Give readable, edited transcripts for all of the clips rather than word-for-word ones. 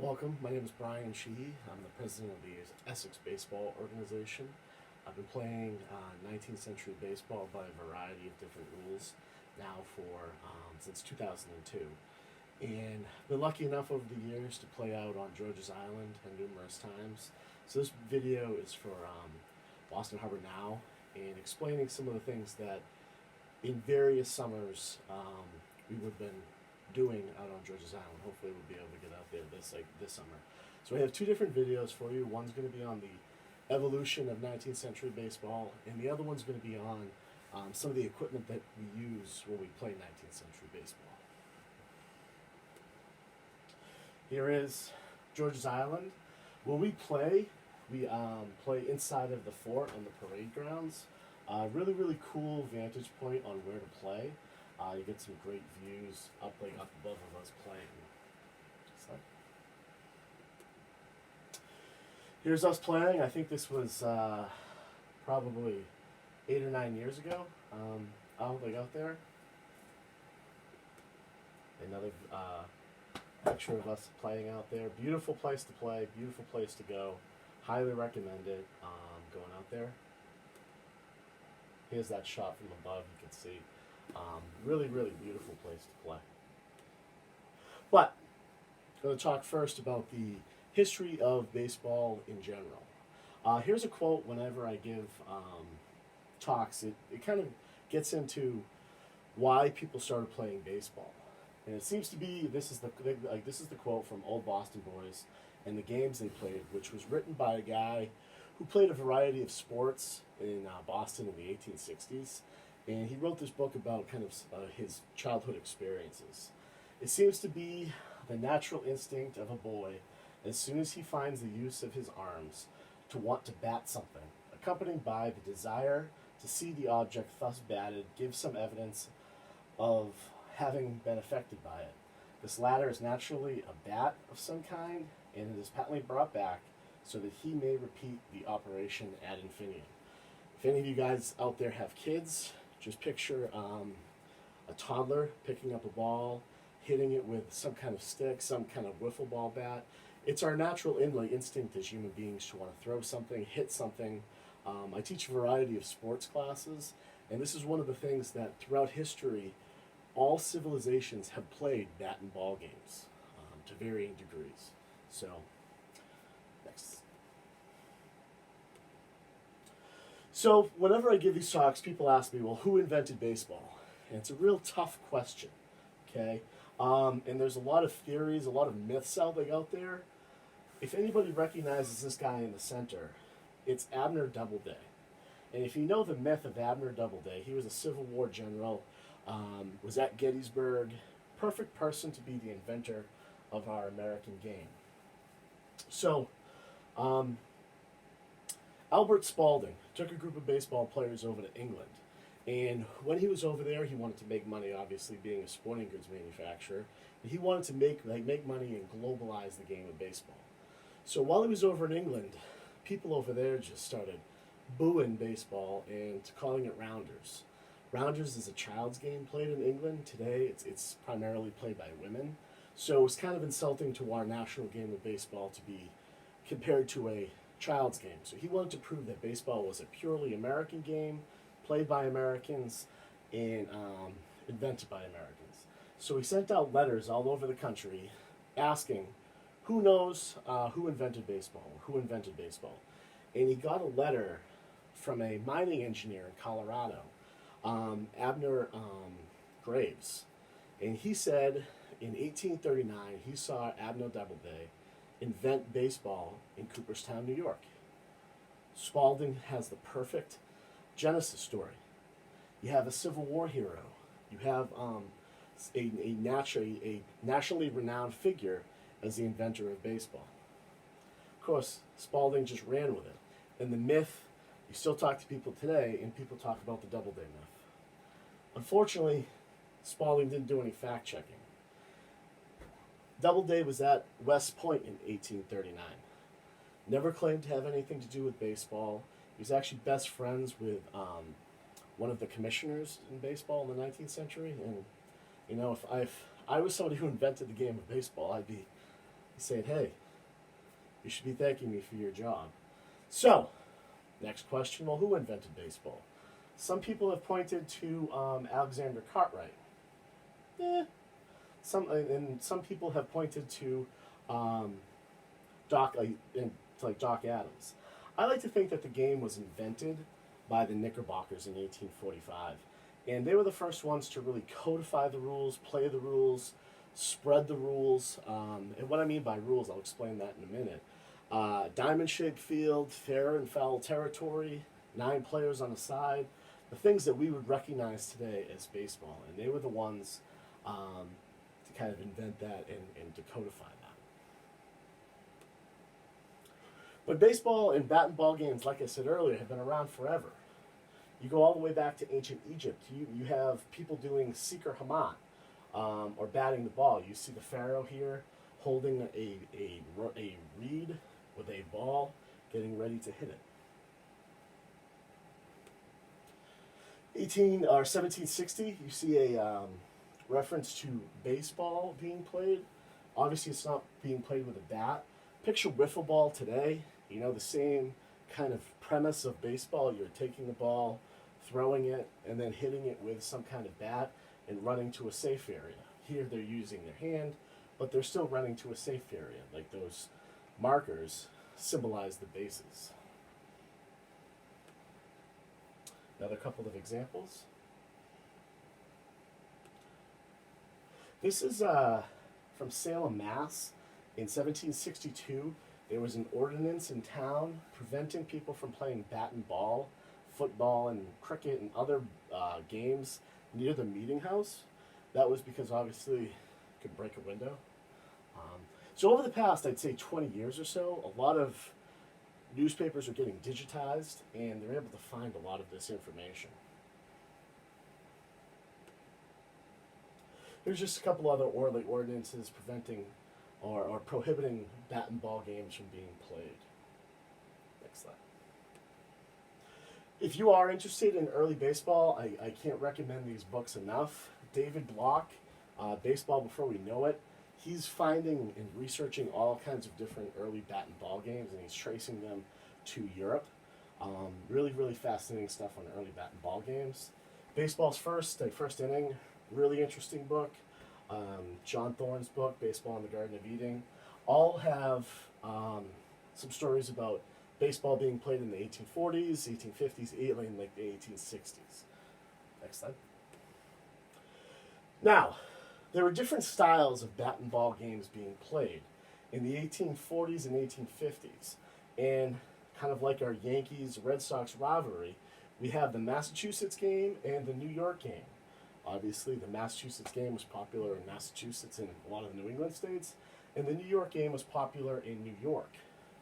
Welcome, my name is Sheehy. I'm the president of the Essex Base Ball Organization. I've been playing 19th century baseball by a variety of different rules now for since 2002. And been lucky enough over the years to play out on George's Island and numerous times. So this video is for Boston Harbor now and explaining some of the things that in various summers we would have been doing out on George's Island. Hopefully we'll be able to get out there this summer. So we have two different videos for you. One's going to be on the evolution of 19th century baseball, and the other one's going to be on some of the equipment that we use when we play 19th century baseball. Here is George's Island. When we play inside of the fort on the parade grounds. Really cool vantage point on where to play. You get some great views up above of us playing. So, here's us playing. I think this was probably 8 or 9 years ago. Out there. Another picture of us playing out there. Beautiful place to play. Beautiful place to go. Highly recommend it. Going out there. Here's that shot from above. You can see. Really beautiful place to play. But I'm going to talk first about the history of baseball in general. Here's a quote whenever I give talks. It kind of gets into why people started playing baseball, and it seems to be this is the quote from Old Boston Boys and the games they played, which was written by a guy who played a variety of sports in Boston in the 1860s. And he wrote this book about kind of his childhood experiences. It seems to be the natural instinct of a boy, as soon as he finds the use of his arms, to want to bat something, accompanied by the desire to see the object thus batted give some evidence of having been affected by it. This latter is naturally a bat of some kind, and it is patently brought back so that he may repeat the operation ad infinitum. If any of you guys out there have kids, just picture a toddler picking up a ball, hitting it with some kind of stick, some kind of wiffle ball bat. It's our natural instinct as human beings to want to throw something, hit something. I teach a variety of sports classes, and this is one of the things that throughout history, all civilizations have played bat and ball games to varying degrees. So, next. So whenever I give these talks, people ask me, well, who invented baseball? And it's a real tough question, okay? And there's a lot of theories, a lot of myths out there. If anybody recognizes this guy in the center, it's Abner Doubleday. And if you know the myth of Abner Doubleday, he was a Civil War general, was at Gettysburg, perfect person to be the inventor of our American game. So, Albert Spalding took a group of baseball players over to England. And when he was over there, he wanted to make money, obviously being a sporting goods manufacturer. And he wanted to make money and globalize the game of baseball. So while he was over in England, people over there just started booing baseball and calling it rounders. Rounders is a child's game played in England. Today, it's primarily played by women. So it's kind of insulting to our national game of baseball to be compared to a child's game. So he wanted to prove that baseball was a purely American game, played by Americans, and invented by Americans. So he sent out letters all over the country asking, who knows who invented baseball? And he got a letter from a mining engineer in Colorado, Abner Graves. And he said in 1839 he saw Abner Doubleday invent baseball in Cooperstown, New York. Spalding has the perfect genesis story. You have a Civil War hero. You have a nationally renowned figure as the inventor of baseball. Of course, Spalding just ran with it. And the myth, you still talk to people today, and people talk about the Doubleday myth. Unfortunately, Spalding didn't do any fact-checking. Doubleday was at West Point in 1839. Never claimed to have anything to do with baseball. He was actually best friends with one of the commissioners in baseball in the 19th century. And, you know, if I was somebody who invented the game of baseball, I'd be He's saying, hey, you should be thanking me for your job. So, next question, well, who invented baseball? Some people have pointed to Alexander Cartwright. Some people have pointed to Doc Adams. I like to think that the game was invented by the Knickerbockers in 1845, and they were the first ones to really codify the rules, play the rules, spread the rules. And what I mean by rules, I'll explain that in a minute. Diamond-shaped field, fair and foul territory, 9 players on a side, the things that we would recognize today as baseball, and they were the ones to kind of invent that and to codify that. But baseball and bat and ball games, like I said earlier, have been around forever. You go all the way back to ancient Egypt. You have people doing seeker hamat, or batting the ball. You see the pharaoh here holding a reed with a ball, getting ready to hit it. 1760, you see a reference to baseball being played. Obviously, it's not being played with a bat. Picture wiffle ball today. You know, the same kind of premise of baseball. You're taking the ball, throwing it, and then hitting it with some kind of bat and running to a safe area. Here they're using their hand, but they're still running to a safe area. Like those markers symbolize the bases. Another couple of examples. This is from Salem, Mass. In 1762, there was an ordinance in town preventing people from playing bat and ball, football and cricket and other games near the meeting house. That was because obviously it could break a window. So over the past, I'd say 20 years or so, a lot of newspapers are getting digitized and they're able to find a lot of this information. Here's just a couple other ordinances preventing or prohibiting bat and ball games from being played. Next slide. If you are interested in early baseball, I can't recommend these books enough. David Block, Baseball Before We Know It, he's finding and researching all kinds of different early bat and ball games, and he's tracing them to Europe. Really, really fascinating stuff on early bat and ball games. Baseball's First Inning, really interesting book. John Thorne's book, Baseball in the Garden of Eden, all have some stories about baseball being played in the 1840s, 1850s, and like the 1860s. Next slide. Now, there were different styles of bat and ball games being played in the 1840s and 1850s. And kind of like our Yankees-Red Sox rivalry, we have the Massachusetts game and the New York game. Obviously, the Massachusetts game was popular in Massachusetts and a lot of the New England states, and the New York game was popular in New York.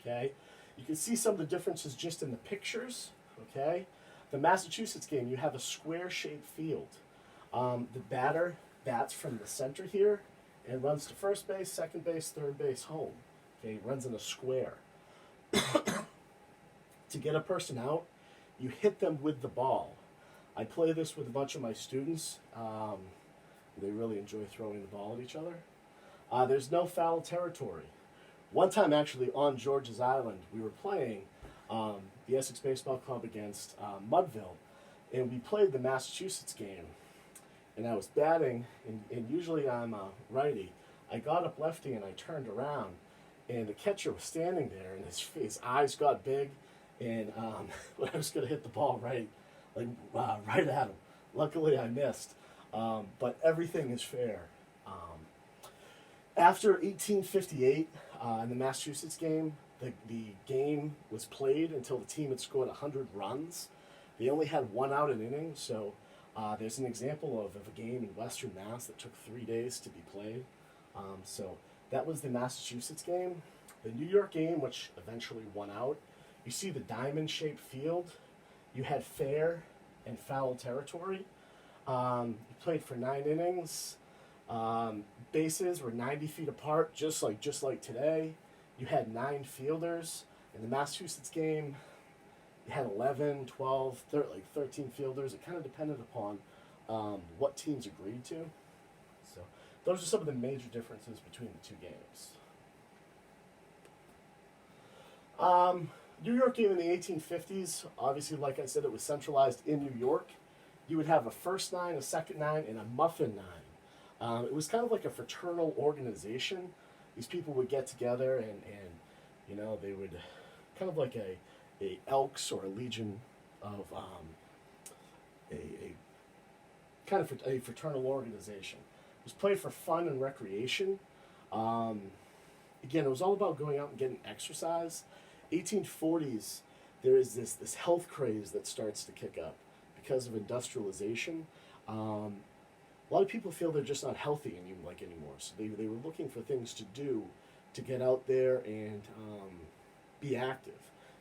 Okay, you can see some of the differences just in the pictures. Okay, the Massachusetts game, you have a square-shaped field. The batter bats from the center here and runs to first base, second base, third base, home. Okay, runs in a square. To get a person out, you hit them with the ball. I play this with a bunch of my students. They really enjoy throwing the ball at each other. There's no foul territory. One time, actually, on George's Island, we were playing the Essex Baseball Club against Mudville, and we played the Massachusetts game. And I was batting, and usually I'm a righty. I got up lefty, and I turned around, and the catcher was standing there, and his eyes got big, and when I was going to hit the ball right at him. Luckily, I missed. But everything is fair. After 1858, in the Massachusetts game, the game was played until the team had scored 100 runs. They only had 1 out an inning, so there's an example of a game in Western Mass that took 3 days to be played. So that was the Massachusetts game. The New York game, which eventually won out, you see the diamond-shaped field. You had fair and foul territory. You played for 9 innings. Bases were 90 feet apart, just like today. You had 9 fielders. In the Massachusetts game, you had 11, 12, 13 fielders. It kind of depended upon what teams agreed to. So those are some of the major differences between the two games. New York game in the 1850s, obviously, like I said, it was centralized in New York. You would have a first nine, a second nine, and a muffin nine. It was kind of like a fraternal organization. These people would get together and you know, they would kind of like a Elks or a Legion of a kind of a fraternal organization. It was played for fun and recreation. Um, Again, it was all about going out and getting exercise. 1840s, there is this health craze that starts to kick up because of industrialization. A lot of people feel they're just not healthy anymore, so they were looking for things to do to get out there and be active.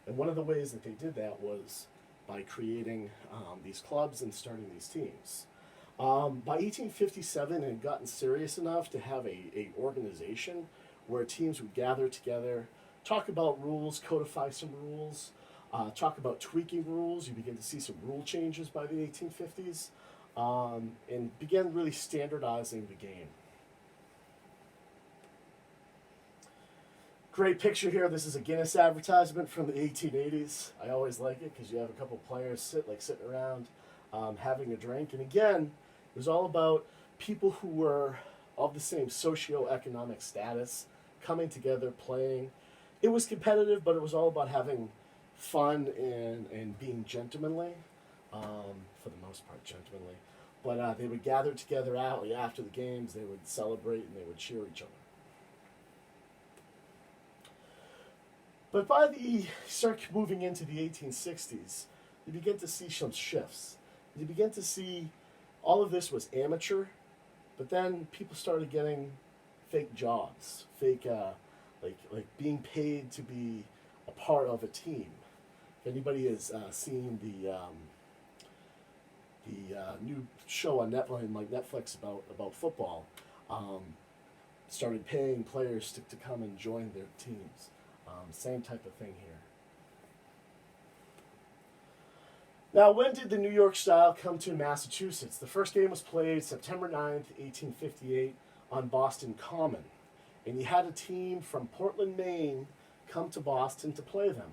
And one of the ways that they did that was by creating these clubs and starting these teams. By 1857, it had gotten serious enough to have a organization where teams would gather together, talk about rules, codify some rules, talk about tweaking rules. You begin to see some rule changes by the 1850s, and began really standardizing the game. Great picture here. This is a Guinness advertisement from the 1880s. I always like it because you have a couple players sitting around having a drink. And again, it was all about people who were of the same socioeconomic status coming together, playing. It was competitive, but it was all about having fun and being gentlemanly, for the most part, gentlemanly. But they would gather together out after the games. They would celebrate and they would cheer each other. But by the start moving into the 1860s, you begin to see some shifts. You begin to see all of this was amateur, but then people started getting fake jobs, fake like being paid to be a part of a team. If anybody has seen the new show on Netflix about football, started paying players to come and join their teams. Same type of thing here. Now, when did the New York style come to Massachusetts? The first game was played September 9th, 1858 on Boston Common. And you had a team from Portland, Maine come to Boston to play them.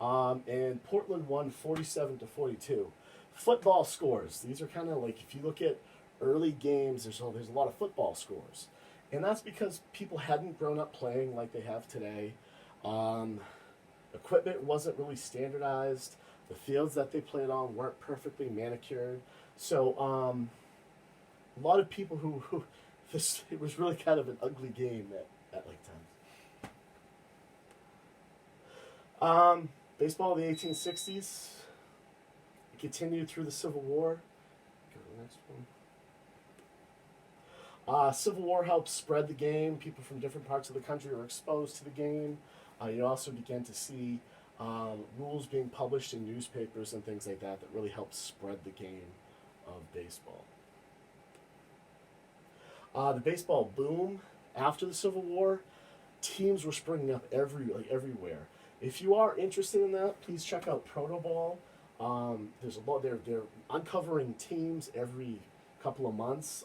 And Portland won 47-42. Football scores. These are kind of like, if you look at early games, there's a lot of football scores. And that's because people hadn't grown up playing like they have today. Equipment wasn't really standardized. The fields that they played on weren't perfectly manicured. So a lot of people who it was really kind of an ugly game at like times. Baseball in the 1860s. It continued through the Civil War. Go to the next one. Civil War helped spread the game. People from different parts of the country were exposed to the game. You also began to see rules being published in newspapers and things like that really helped spread the game of baseball. The baseball boom after the Civil War, teams were springing up everywhere. If you are interested in that, please check out Proto Ball. There's a lot. They're uncovering teams every couple of months.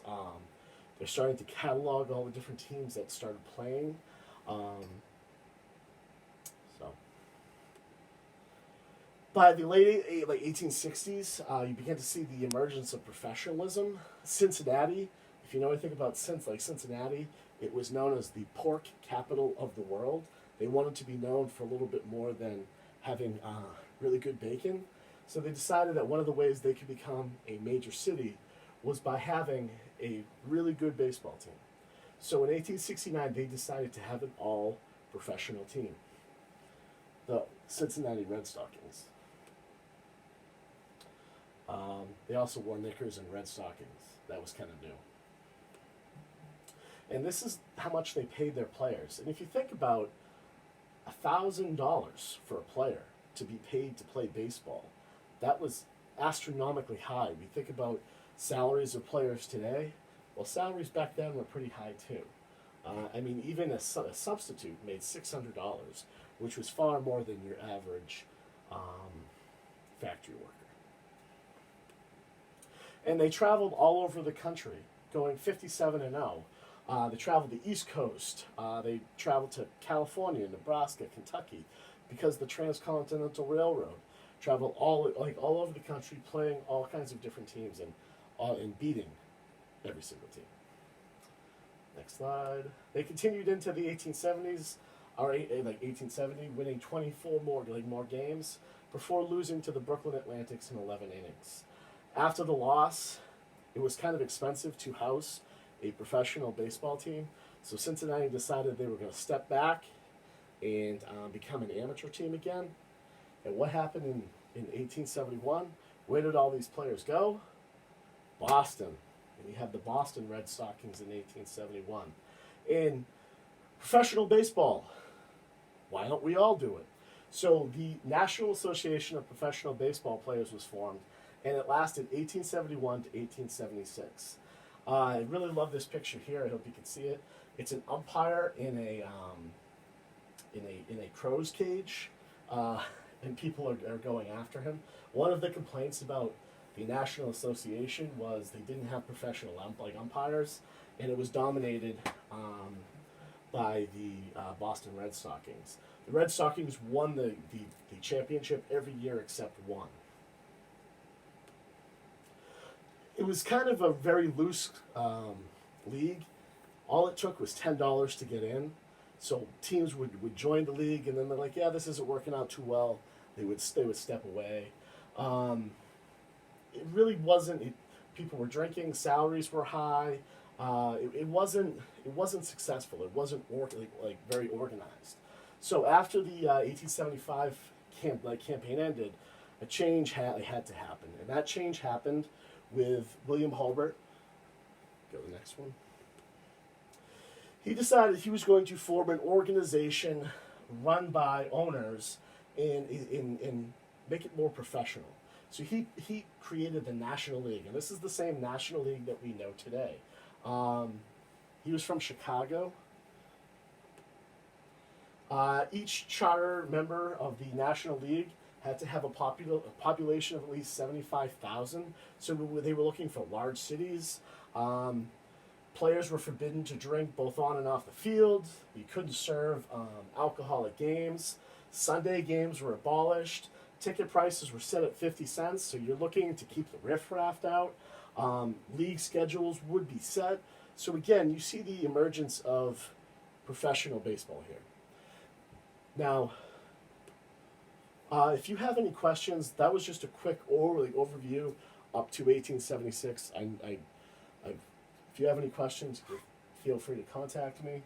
They're starting to catalog all the different teams that started playing. By the late 1860s, you began to see the emergence of professionalism. Cincinnati, if you know anything about Cincinnati, it was known as the pork capital of the world. They wanted to be known for a little bit more than having really good bacon. So they decided that one of the ways they could become a major city was by having a really good baseball team. So in 1869, they decided to have an all-professional team, the Cincinnati Red Stockings. They also wore knickers and red stockings. That was kind of new. And this is how much they paid their players. And if you think about $1,000 for a player to be paid to play baseball, that was astronomically high. We think about salaries of players today. Well, salaries back then were pretty high too. Even a substitute made $600, which was far more than your average factory worker. And they traveled all over the country, going 57-0. They traveled the East Coast. They traveled to California, Nebraska, Kentucky, because the Transcontinental Railroad traveled all over the country, playing all kinds of different teams and beating every single team. Next slide. They continued into the 1870s, or 1870, winning 24 more games before losing to the Brooklyn Atlantics in 11 innings. After the loss, it was kind of expensive to house a professional baseball team, so Cincinnati decided they were going to step back and become an amateur team again. And what happened in 1871? Where did all these players go? Boston. And you had the Boston Red Sox in 1871. In professional baseball, why don't we all do it? So the National Association of Professional Baseball Players was formed, and it lasted 1871 to 1876. I really love this picture here. I hope you can see it. It's an umpire in a crow's cage, and people are going after him. One of the complaints about the National Association was they didn't have professional umpires, and it was dominated by the Boston Red Sox. The Red Sox won the championship every year except one. It was kind of a very loose league. All it took was $10 to get in. So teams would join the league, and then they're like, yeah, this isn't working out too well. They would step away. It really wasn't. People were drinking. Salaries were high. It wasn't successful. It wasn't very organized. So after the 1875 campaign ended, a change had to happen, and that change happened with William Hulbert. Go to the next one. He decided he was going to form an organization run by owners and make it more professional. So he created the National League, and this is the same National League that we know today. He was from Chicago. Each charter member of the National League had to have a population of at least 75,000. So they were looking for large cities. Players were forbidden to drink both on and off the field. You couldn't serve alcohol at games. Sunday games were abolished. Ticket prices were set at 50 cents, so you're looking to keep the riffraff out. League schedules would be set. So again, you see the emergence of professional baseball here. Now, if you have any questions, that was just a quick overview up to 1876. If you have any questions, feel free to contact me.